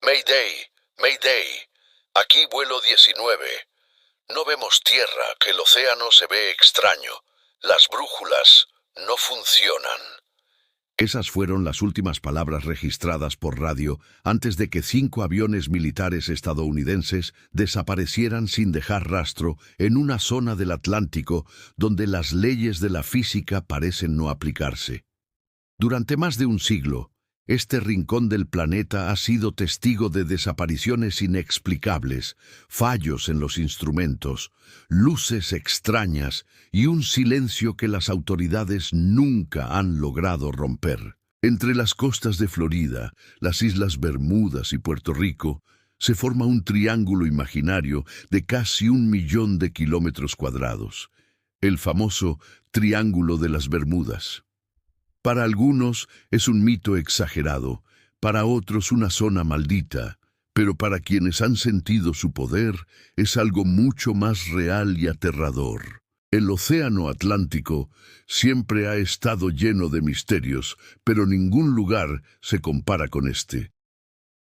Mayday, Mayday. Aquí vuelo 19. No vemos tierra, que el océano se ve extraño. Las brújulas no funcionan. Esas fueron las últimas palabras registradas por radio antes de que 5 aviones militares estadounidenses desaparecieran sin dejar rastro en una zona del Atlántico donde las leyes de la física parecen no aplicarse. Durante más de un siglo, este rincón del planeta ha sido testigo de desapariciones inexplicables, fallos en los instrumentos, luces extrañas y un silencio que las autoridades nunca han logrado romper. Entre las costas de Florida, las Islas Bermudas y Puerto Rico, se forma un triángulo imaginario de casi 1.000.000 de kilómetros cuadrados, el famoso Triángulo de las Bermudas. Para algunos es un mito exagerado, para otros una zona maldita, pero para quienes han sentido su poder es algo mucho más real y aterrador. El océano Atlántico siempre ha estado lleno de misterios, pero ningún lugar se compara con este.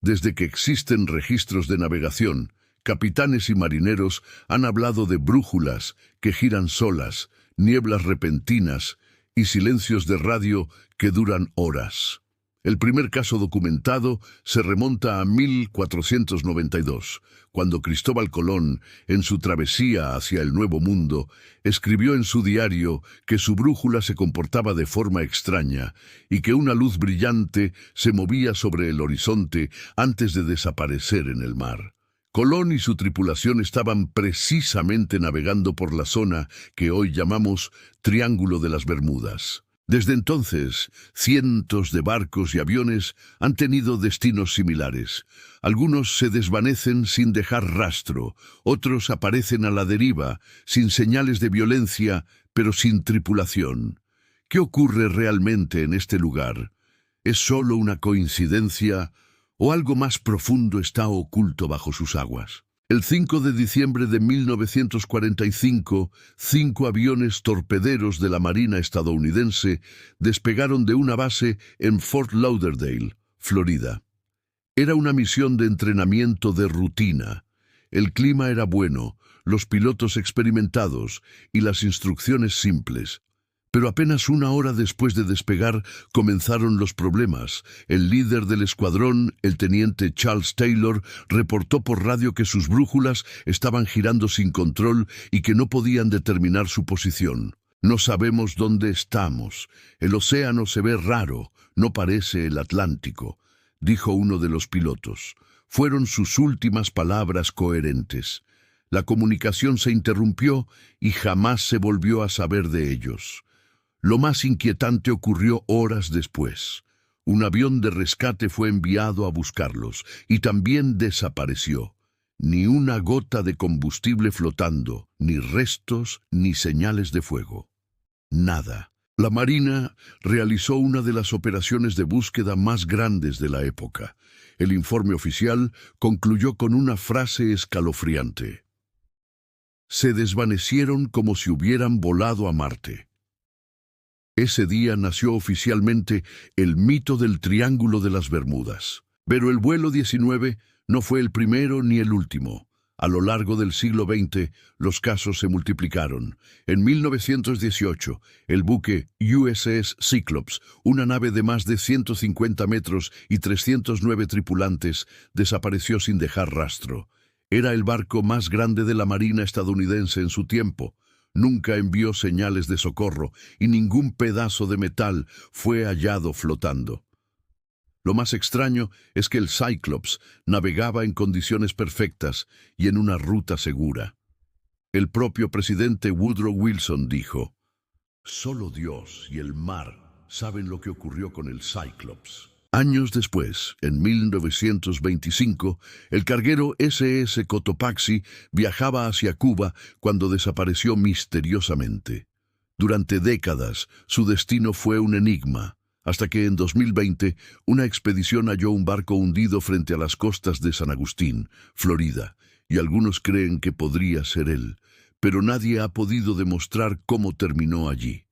Desde que existen registros de navegación, capitanes y marineros han hablado de brújulas que giran solas, nieblas repentinas y silencios de radio que duran horas. El primer caso documentado se remonta a 1492, cuando Cristóbal Colón, en su travesía hacia el Nuevo Mundo, escribió en su diario que su brújula se comportaba de forma extraña y que una luz brillante se movía sobre el horizonte antes de desaparecer en el mar. Colón y su tripulación estaban precisamente navegando por la zona que hoy llamamos Triángulo de las Bermudas. Desde entonces, cientos de barcos y aviones han tenido destinos similares. Algunos se desvanecen sin dejar rastro, otros aparecen a la deriva, sin señales de violencia, pero sin tripulación. ¿Qué ocurre realmente en este lugar? ¿Es solo una coincidencia o algo más profundo está oculto bajo sus aguas? El 5 de diciembre de 1945, 5 aviones torpederos de la Marina estadounidense despegaron de una base en Fort Lauderdale, Florida. Era una misión de entrenamiento de rutina. El clima era bueno, los pilotos experimentados y las instrucciones simples. Pero apenas una hora después de despegar comenzaron los problemas. El líder del escuadrón, el teniente Charles Taylor, reportó por radio que sus brújulas estaban girando sin control y que no podían determinar su posición. No sabemos dónde estamos. El océano se ve raro, no parece el Atlántico, dijo uno de los pilotos. Fueron sus últimas palabras coherentes. La comunicación se interrumpió y jamás se volvió a saber de ellos. Lo más inquietante ocurrió horas después. Un avión de rescate fue enviado a buscarlos y también desapareció. Ni una gota de combustible flotando, ni restos, ni señales de fuego. Nada. La Marina realizó una de las operaciones de búsqueda más grandes de la época. El informe oficial concluyó con una frase escalofriante. Se desvanecieron como si hubieran volado a Marte. Ese día nació oficialmente el mito del Triángulo de las Bermudas. Pero el vuelo 19 no fue el primero ni el último. A lo largo del siglo XX, los casos se multiplicaron. En 1918, el buque USS Cyclops, una nave de más de 150 metros y 309 tripulantes, desapareció sin dejar rastro. Era el barco más grande de la Marina estadounidense en su tiempo. Nunca envió señales de socorro y ningún pedazo de metal fue hallado flotando. Lo más extraño es que el Cyclops navegaba en condiciones perfectas y en una ruta segura. El propio presidente Woodrow Wilson dijo: «Solo Dios y el mar saben lo que ocurrió con el Cyclops». Años después, en 1925, el carguero SS Cotopaxi viajaba hacia Cuba cuando desapareció misteriosamente. Durante décadas, su destino fue un enigma, hasta que en 2020 una expedición halló un barco hundido frente a las costas de San Agustín, Florida, y algunos creen que podría ser él, pero nadie ha podido demostrar cómo terminó allí.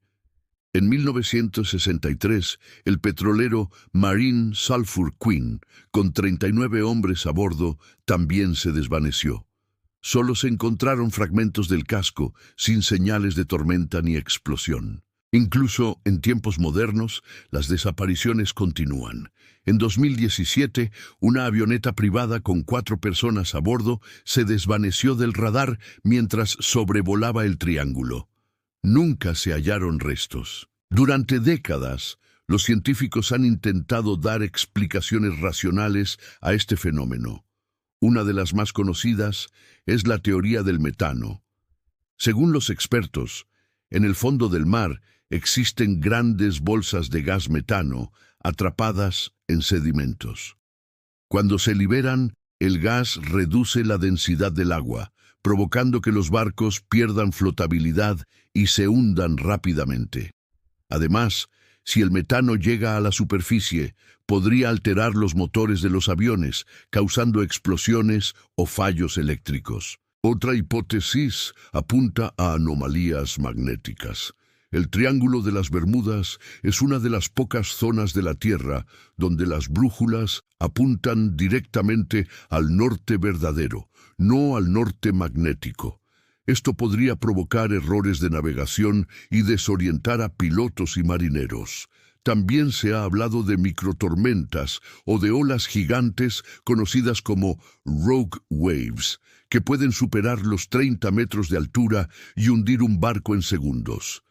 En 1963, el petrolero Marine Sulphur Queen, con 39 hombres a bordo, también se desvaneció. Solo se encontraron fragmentos del casco, sin señales de tormenta ni explosión. Incluso en tiempos modernos, las desapariciones continúan. En 2017, una avioneta privada con 4 personas a bordo se desvaneció del radar mientras sobrevolaba el triángulo. Nunca se hallaron restos. Durante décadas, los científicos han intentado dar explicaciones racionales a este fenómeno. Una de las más conocidas es la teoría del metano. Según los expertos, en el fondo del mar existen grandes bolsas de gas metano atrapadas en sedimentos. Cuando se liberan, el gas reduce la densidad del agua, provocando que los barcos pierdan flotabilidad y se hundan rápidamente. Además, si el metano llega a la superficie, podría alterar los motores de los aviones, causando explosiones o fallos eléctricos. Otra hipótesis apunta a anomalías magnéticas. El Triángulo de las Bermudas es una de las pocas zonas de la Tierra donde las brújulas apuntan directamente al norte verdadero, no al norte magnético. Esto podría provocar errores de navegación y desorientar a pilotos y marineros. También se ha hablado de microtormentas o de olas gigantes conocidas como rogue waves, que pueden superar los 30 metros de altura y hundir un barco en segundos.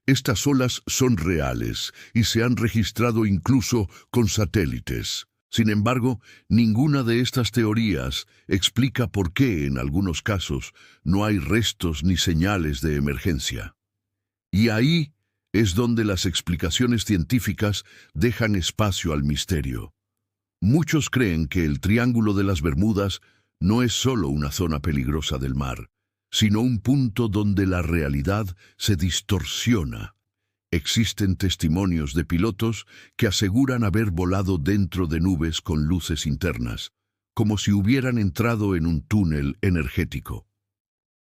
Estas olas son reales y se han registrado incluso con satélites. Sin embargo, ninguna de estas teorías explica por qué, en algunos casos, no hay restos ni señales de emergencia. Y ahí es donde las explicaciones científicas dejan espacio al misterio. Muchos creen que el Triángulo de las Bermudas no es solo una zona peligrosa del mar, sino un punto donde la realidad se distorsiona. Existen testimonios de pilotos que aseguran haber volado dentro de nubes con luces internas, como si hubieran entrado en un túnel energético.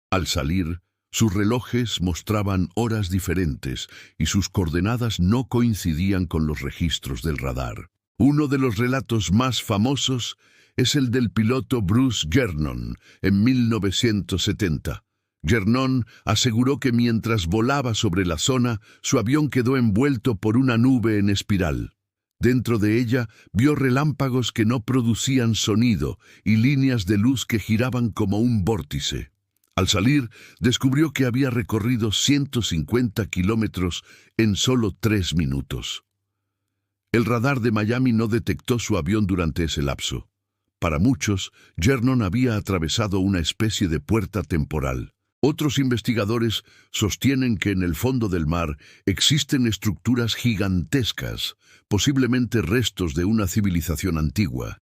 Al salir, sus relojes mostraban horas diferentes y sus coordenadas no coincidían con los registros del radar. Uno de los relatos más famosos es el del piloto Bruce Gernon en 1970. Gernon aseguró que mientras volaba sobre la zona, su avión quedó envuelto por una nube en espiral. Dentro de ella, vio relámpagos que no producían sonido y líneas de luz que giraban como un vórtice. Al salir, descubrió que había recorrido 150 kilómetros en solo 3 minutos. El radar de Miami no detectó su avión durante ese lapso. Para muchos, Gernon había atravesado una especie de puerta temporal. Otros investigadores sostienen que en el fondo del mar existen estructuras gigantescas, posiblemente restos de una civilización antigua.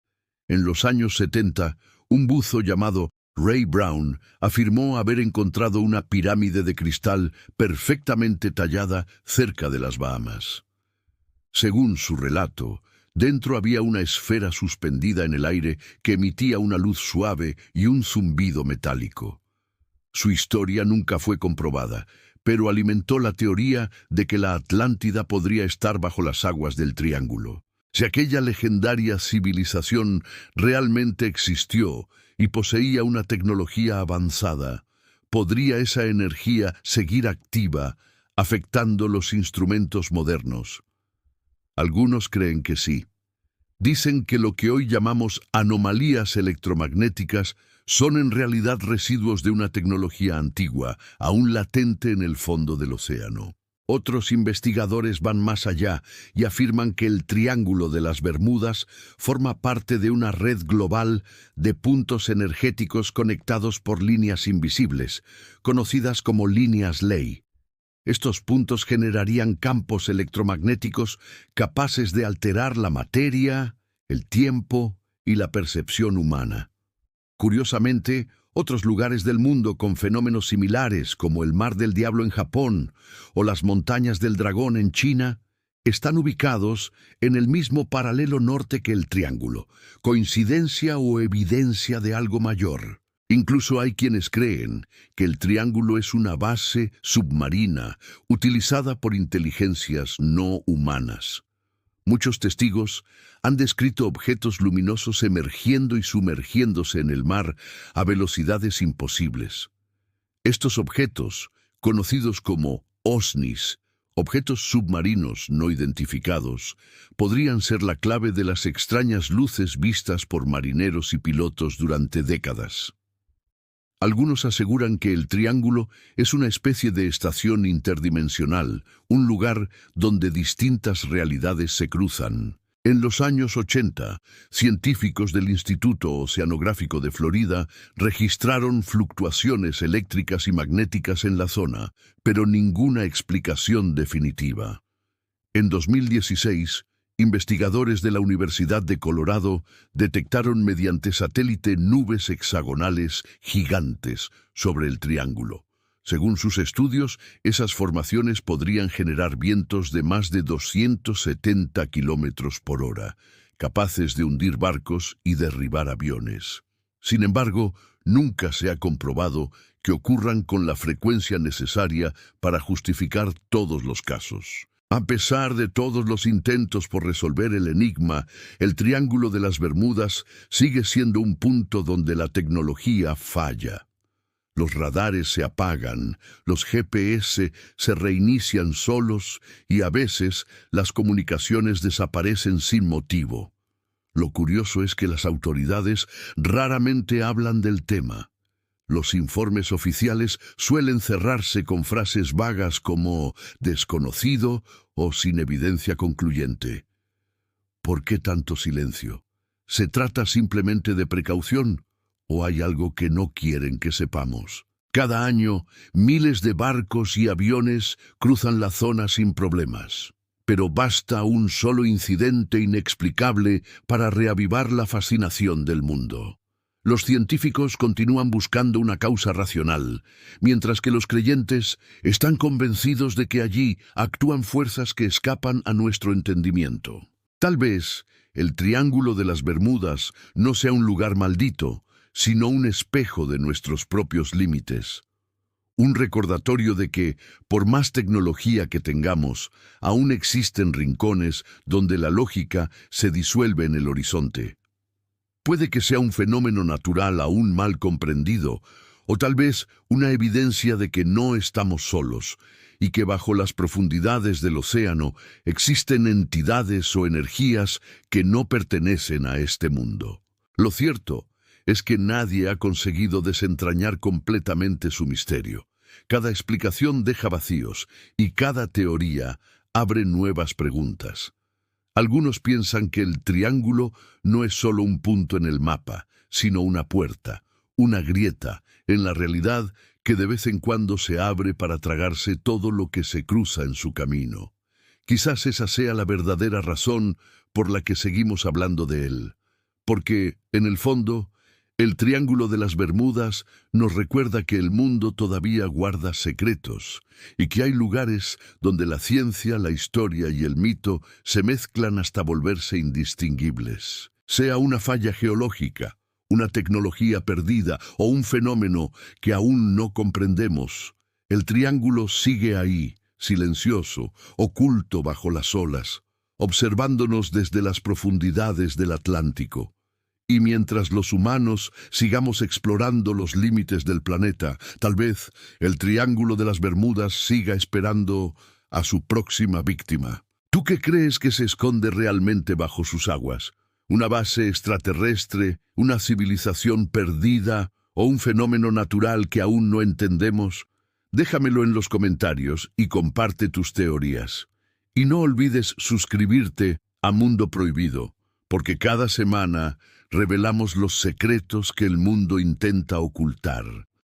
En los años 70, un buzo llamado Ray Brown afirmó haber encontrado una pirámide de cristal perfectamente tallada cerca de las Bahamas. Según su relato, dentro había una esfera suspendida en el aire que emitía una luz suave y un zumbido metálico. Su historia nunca fue comprobada, pero alimentó la teoría de que la Atlántida podría estar bajo las aguas del Triángulo. Si aquella legendaria civilización realmente existió y poseía una tecnología avanzada, ¿podría esa energía seguir activa, afectando los instrumentos modernos? Algunos creen que sí. Dicen que lo que hoy llamamos anomalías electromagnéticas son en realidad residuos de una tecnología antigua, aún latente en el fondo del océano. Otros investigadores van más allá y afirman que el Triángulo de las Bermudas forma parte de una red global de puntos energéticos conectados por líneas invisibles, conocidas como líneas Ley. Estos puntos generarían campos electromagnéticos capaces de alterar la materia, el tiempo y la percepción humana. Curiosamente, otros lugares del mundo con fenómenos similares, como el Mar del Diablo en Japón o las Montañas del Dragón en China, están ubicados en el mismo paralelo norte que el Triángulo, coincidencia o evidencia de algo mayor. Incluso hay quienes creen que el triángulo es una base submarina utilizada por inteligencias no humanas. Muchos testigos han descrito objetos luminosos emergiendo y sumergiéndose en el mar a velocidades imposibles. Estos objetos, conocidos como OSNIs, objetos submarinos no identificados, podrían ser la clave de las extrañas luces vistas por marineros y pilotos durante décadas. Algunos aseguran que el triángulo es una especie de estación interdimensional, un lugar donde distintas realidades se cruzan. En los años 80, científicos del Instituto Oceanográfico de Florida registraron fluctuaciones eléctricas y magnéticas en la zona, pero ninguna explicación definitiva. En 2016, investigadores de la Universidad de Colorado detectaron mediante satélite nubes hexagonales gigantes sobre el triángulo. Según sus estudios, esas formaciones podrían generar vientos de más de 270 kilómetros por hora, capaces de hundir barcos y derribar aviones. Sin embargo, nunca se ha comprobado que ocurran con la frecuencia necesaria para justificar todos los casos. A pesar de todos los intentos por resolver el enigma, el Triángulo de las Bermudas sigue siendo un punto donde la tecnología falla. Los radares se apagan, los GPS se reinician solos y a veces las comunicaciones desaparecen sin motivo. Lo curioso es que las autoridades raramente hablan del tema. Los informes oficiales suelen cerrarse con frases vagas como desconocido o sin evidencia concluyente. ¿Por qué tanto silencio? ¿Se trata simplemente de precaución o hay algo que no quieren que sepamos? Cada año, miles de barcos y aviones cruzan la zona sin problemas. Pero basta un solo incidente inexplicable para reavivar la fascinación del mundo. Los científicos continúan buscando una causa racional, mientras que los creyentes están convencidos de que allí actúan fuerzas que escapan a nuestro entendimiento. Tal vez el Triángulo de las Bermudas no sea un lugar maldito, sino un espejo de nuestros propios límites. Un recordatorio de que, por más tecnología que tengamos, aún existen rincones donde la lógica se disuelve en el horizonte. Puede que sea un fenómeno natural aún mal comprendido, o tal vez una evidencia de que no estamos solos, y que bajo las profundidades del océano existen entidades o energías que no pertenecen a este mundo. Lo cierto es que nadie ha conseguido desentrañar completamente su misterio. Cada explicación deja vacíos, y cada teoría abre nuevas preguntas. Algunos piensan que el triángulo no es solo un punto en el mapa, sino una puerta, una grieta en la realidad que de vez en cuando se abre para tragarse todo lo que se cruza en su camino. Quizás esa sea la verdadera razón por la que seguimos hablando de él, porque, en el fondo, el Triángulo de las Bermudas nos recuerda que el mundo todavía guarda secretos y que hay lugares donde la ciencia, la historia y el mito se mezclan hasta volverse indistinguibles. Sea una falla geológica, una tecnología perdida o un fenómeno que aún no comprendemos, el triángulo sigue ahí, silencioso, oculto bajo las olas, observándonos desde las profundidades del Atlántico. Y mientras los humanos sigamos explorando los límites del planeta, tal vez el Triángulo de las Bermudas siga esperando a su próxima víctima. ¿Tú qué crees que se esconde realmente bajo sus aguas? ¿Una base extraterrestre, una civilización perdida o un fenómeno natural que aún no entendemos? Déjamelo en los comentarios y comparte tus teorías. Y no olvides suscribirte a Mundo Prohibido, porque cada semana revelamos los secretos que el mundo intenta ocultar.